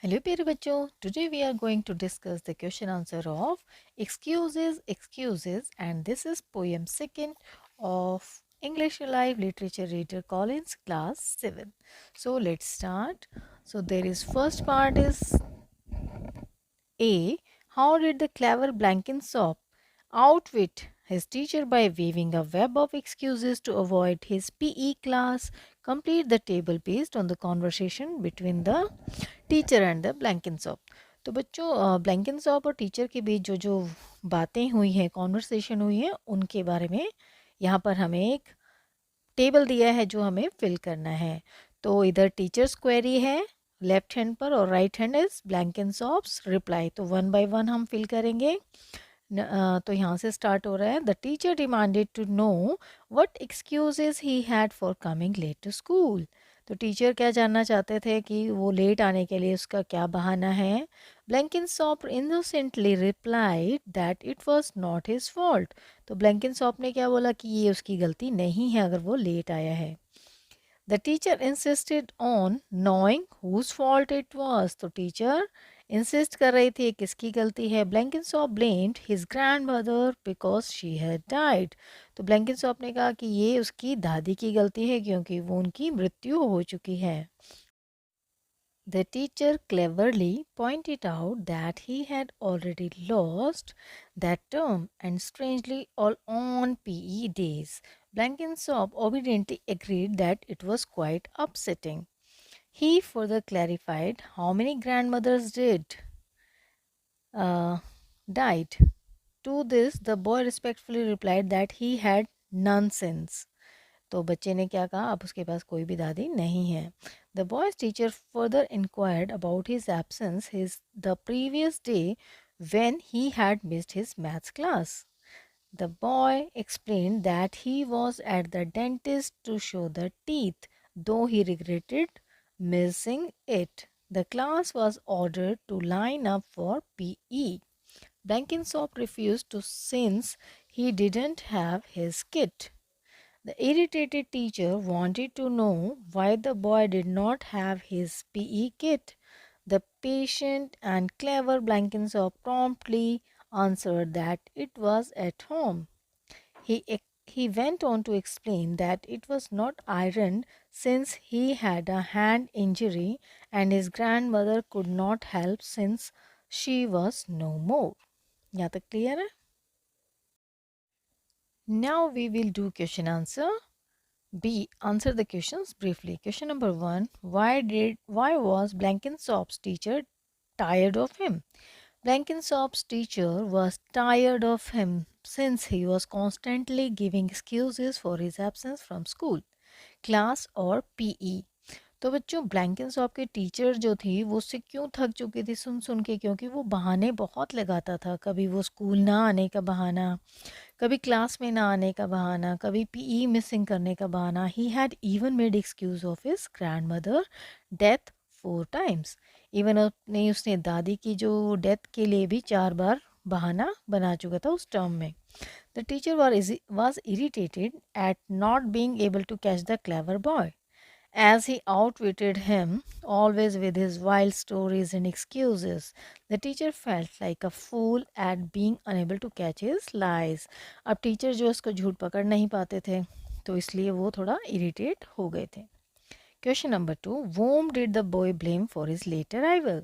Hello प्यारे बच्चों, today we are going to discuss the question answer of excuses and this is poem second of English Alive Literature Reader Collins class 7. So let's start. So there is first part is A. How did the clever Blenkinsop outwit his teacher by weaving a web of excuses to avoid his PE class? Complete the table based on the conversation between the teacher and the Blenkinsop. तो बच्चों ब्लैंकिनसॉप और teacher के बीच जो जो बातें हुई हैं, conversation हुई है, उनके बारे में यहाँ पर हमें एक टेबल दिया है जो हमें फिल करना है। तो इधर टीचर्स क्वेरी है लेफ्ट हैंड पर और right hand is Blenkinsop's reply. तो वन बाय वन हम फिल करेंगे। तो यहाँ से स्टार्ट हो रहा है। The teacher demanded to know what excuses he had for coming late to school. तो टीचर क्या जानना चाहते थे कि वो लेट आने के लिए उसका क्या बहाना है। Blenkinsop innocently replied that it was not his fault. तो ब्लैंकिनसॉप ने क्या बोला कि ये उसकी गलती नहीं है अगर वो लेट आया है। The teacher insisted on knowing whose fault it was. तो टीचर इंसिस्ट कर रही थी किसकी गलती है। ब्लैंकिनसॉप blamed his grandmother because she had died. तो ब्लैंकिनसॉप ने कहा कि ये उसकी दादी की गलती है क्योंकि वो उनकी मृत्यु हो चुकी है। The teacher cleverly pointed out that he had already lost that term and strangely all on PE days. Blenkinsop obediently agreed that it was quite upsetting. He further clarified how many grandmothers did died. To this, the boy respectfully replied that he had none since. तो बच्चे ने क्या कहा, अब उसके पास कोई भी दादी नहीं है। The boys teacher further inquired about his absence his the previous day when he had missed his maths class. The boy explained that he was at the dentist to show the teeth, though he regretted missing it. The class was ordered to line up for PE. Blenkinsop refused to since he didn't have his kit. The irritated teacher wanted to know why the boy did not have his PE kit. The patient and clever Blenkinsop promptly answered that it was at home. He went on to explain that it was not ironed since he had a hand injury and his grandmother could not help since she was no more. यहाँ तक clear है? Now we will do question answer. B. Answer the questions briefly. Question number 1. Why was Blenkinsop's teacher tired of him? Blenkinsop's teacher was tired of him since he was constantly giving excuses for his absence from school, class or PE. तो बच्चों ब्लैंकिंसॉप के teacher जो थी वो उससे क्यों थक चुकी थी सुन सुन के, क्योंकि वो बहाने बहुत लगाता था। कभी वो स्कूल ना आने का बहाना, कभी क्लास में ना आने का बहाना, कभी पीई मिसिंग करने का बहाना। He had even made excuse of his grand mother death 4 times। Even अपने उसने दादी की जो डेथ के लिए भी 4 बार बहाना बना चुका था उस टर्म में। The teacher was irritated at not being able to catch the clever boy as he outwitted him, always with his wild stories and excuses. The teacher felt like a fool at being unable to catch his lies. अब teacher जो उसको झूठ पकड़ नहीं पाते थे तो इसलिए वो थोड़ा इरिटेट हो गए थे। Question number 2. whom did the boy blame for his late arrival?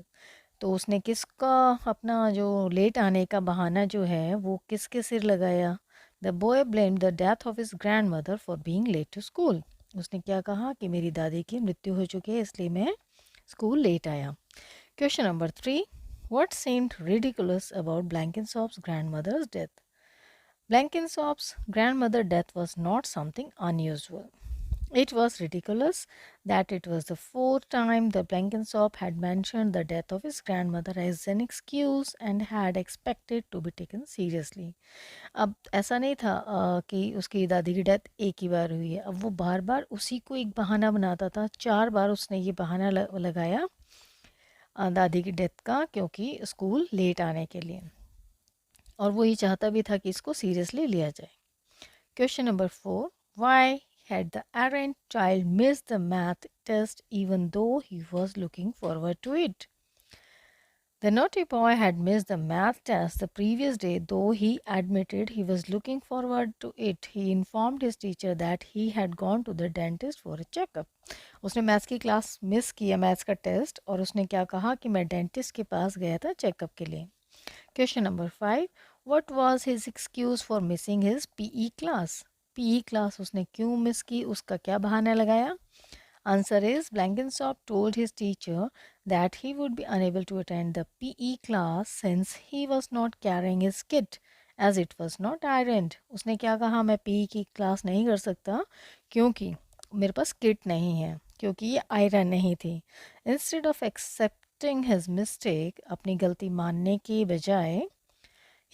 तो उसने किसका अपना जो लेट आने का बहाना जो है वो किसके सिर लगाया? The boy blamed the death of his grandmother for being late to school. उसने क्या कहा कि मेरी दादी की मृत्यु हो चुकी है इसलिए मैं स्कूल लेट आया। Question number 3. What seemed ridiculous about Blenkinsop's grandmother's death? Blenkinsop's grandmother death was not something unusual. It was ridiculous that it was the 4th time the Blenkinsop had mentioned the death of his grandmother as an excuse and had expected to be taken seriously. अब ऐसा नहीं था कि उसकी दादी की death एक ही बार हुई है। अब वो बार बार उसी को एक बहाना बनाता था। 4 बार उसने ये बहाना लगाया दादी की डेथ का, क्योंकि स्कूल लेट आने के लिए, और वो ये चाहता भी था कि इसको सीरियसली लिया जाए। Question number 4. Why had the errant child missed the math test even though he was looking forward to it? The naughty boy had missed the math test the previous day, though he admitted he was looking forward to it. He informed his teacher that he had gone to the dentist for a checkup. उसने maths की class miss किया, maths का test, और उसने क्या कहा कि मैं डेंटिस्ट के पास गया था चेकअप के लिए. Question number 5. What was his excuse for missing his PE class? PE class उसने क्यों मिस की, उसका क्या बहाना लगाया? Answer is Blankenshop told his teacher that he would be unable to attend the PE class since he was not carrying his kit as it was not ironed. उसने क्या कहा, मैं PE की क्लास नहीं कर सकता क्योंकि मेरे पास किट नहीं है, क्योंकि ये आयरन नहीं थी. Instead of accepting his mistake, अपनी गलती मानने के बजाय,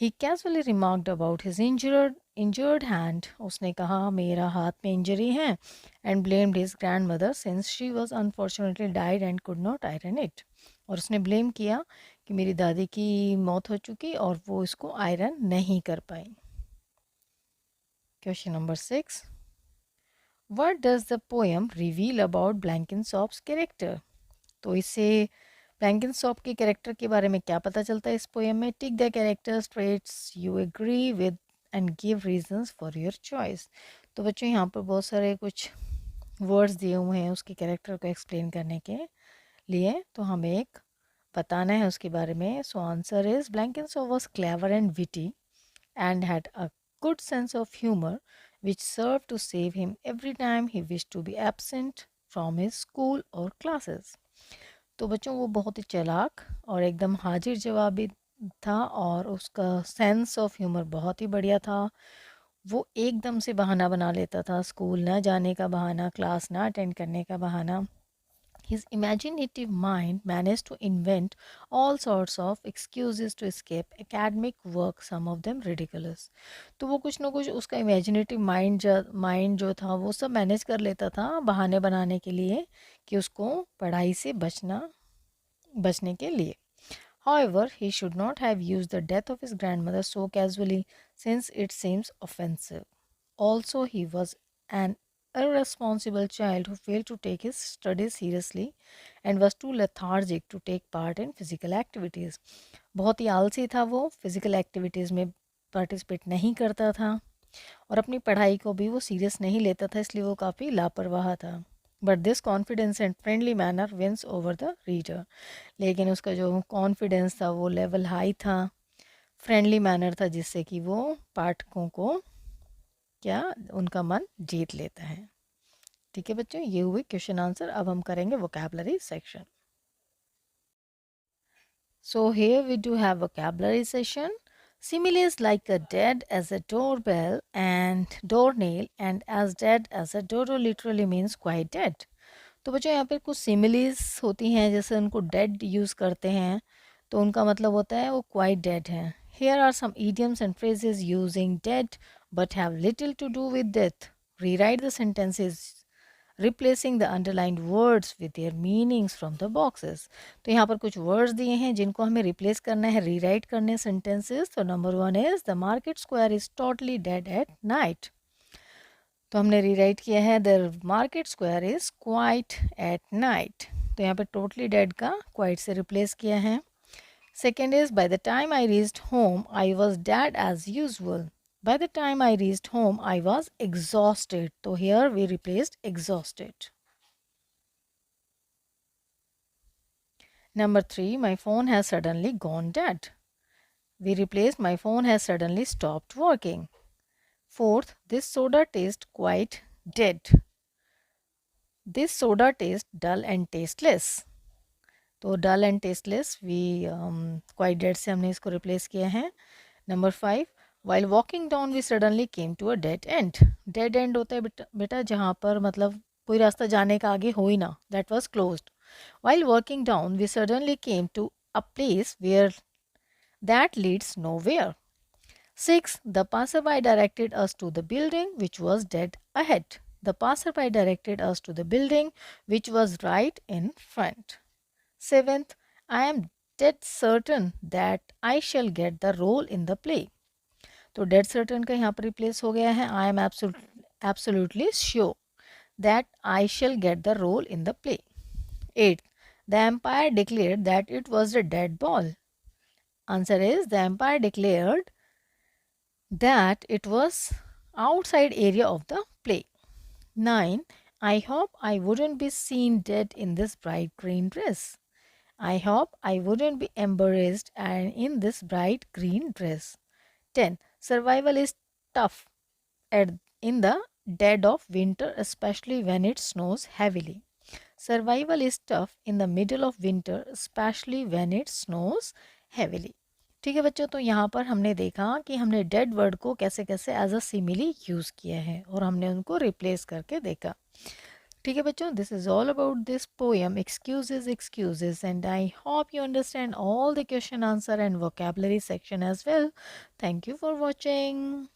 he casually remarked about his injured hand. उसने कहा मेरा हाथ में इंजरी है, and blamed his grandmother since she was unfortunately died and could not iron it. और उसने ब्लेम किया कि मेरी दादी की मौत हो चुकी और वो इसको आयरन नहीं कर पाई. Question number 6. What does the poem reveal about Blenkinsop's character? तो इससे ब्लैंकिनसॉप के कैरेक्टर के बारे में क्या पता चलता है इस पोएम में? Tick the characters traits you agree with and give reasons for your choice. तो बच्चों यहाँ पर बहुत सारे कुछ वर्ड्स दिए हुए हैं उसके कैरेक्टर को एक्सप्लेन करने के लिए, तो हमें एक बताना है उसके बारे में. So answer is Blenkinsop was clever and witty and had a good sense of humor which served to save him every time he wished to be absent from his school or classes. तो बच्चों वो बहुत ही चालाक और एकदम हाजिर जवाबी था और उसका सेंस ऑफ ह्यूमर बहुत ही बढ़िया था. वो एकदम से बहाना बना लेता था, स्कूल ना जाने का बहाना, क्लास ना अटेंड करने का बहाना. His imaginative mind managed to invent all sorts of excuses to escape academic work, some of them ridiculous. तो वो कुछ ना कुछ उसका इमेजिनेटिव माइंड जो था वो सब मैनेज कर लेता था बहाने बनाने के लिए कि उसको पढ़ाई से बचने के लिए. However, he should not have used the death of his grandmother so casually since it seems offensive. Also, he was an irresponsible child who failed to take his studies seriously and was too lethargic to take part in physical activities. बहुत ही आलसी था वो, physical activities में participate नहीं करता था और अपनी पढ़ाई को भी वो सीरियस नहीं लेता था, इसलिए वो काफ़ी लापरवाह था. But this confidence and friendly manner wins over the reader. लेकिन उसका जो कॉन्फिडेंस था वो लेवल हाई था, फ्रेंडली मैनर था, जिससे कि वो पाठकों को क्या उनका मन जीत लेता है. ठीक है बच्चों, ये हुई क्वेश्चन आंसर. अब हम करेंगे vocabulary section. So here we do have vocabulary session. Similes like a dead as a doorbell and doornail and as dead as a dodo literally means quite dead. तो बच्चों यहाँ पे कुछ सिमिलीज होती हैं, जैसे उनको डेड यूज़ करते हैं तो उनका मतलब होता है वो क्वाइट डेड हैं. Here are some idioms and phrases using dead but have little to do with death. Rewrite the sentences replacing the underlined words with their meanings from the boxes. तो यहाँ पर कुछ words दिए हैं जिनको हमें replace करना है, rewrite करने sentences. तो number 1 is the market square is totally dead at night. तो हमने रीराइट किया है the market square is quiet at night. तो यहाँ पे टोटली डेड का क्वाइट से रिप्लेस किया है. Second is by the time I reached home I was dead as usual. By the time I reached home I was exhausted. तो here we replaced exhausted. Number 3, my phone has suddenly gone dead. We replaced my phone has suddenly stopped working. Fourth, this soda tastes quite dead. This soda tastes dull and tasteless. तो dull and tasteless we quite dead से हमने इसको replace किया है. Number 5, while walking down we suddenly came to a dead end. Dead end होता है बेटा जहाँ पर मतलब कोई रास्ता जाने का आगे हो ही ना. That was closed. While walking down we suddenly came to a place where that leads nowhere. 6. The passerby directed us to the building which was dead ahead. The passerby directed us to the building which was right in front. 7th, I am dead certain that I shall get the role in the play. तो dead certain का यहाँ पर replace हो गया है I am absolutely sure that I shall get the role in the play. 8th, the umpire declared that it was a dead ball. Answer is the empire declared that it was outside area of the play. 9. I hope I wouldn't be seen dead in this bright green dress. I hope I wouldn't be embarrassed and in this bright green dress. 10. Survival is tough at, in the dead of winter, especially when it snows heavily. Survival is tough in the middle of winter, especially when it snows heavily. ठीक है बच्चों, तो यहाँ पर हमने देखा कि हमने डेड वर्ड को कैसे कैसे एज अ सिमिली यूज़ किया है और हमने उनको रिप्लेस करके देखा. ठीक है बच्चों, this is all about this poem excuses excuses and I hope you understand all the question answer and vocabulary section as well. Thank you for watching.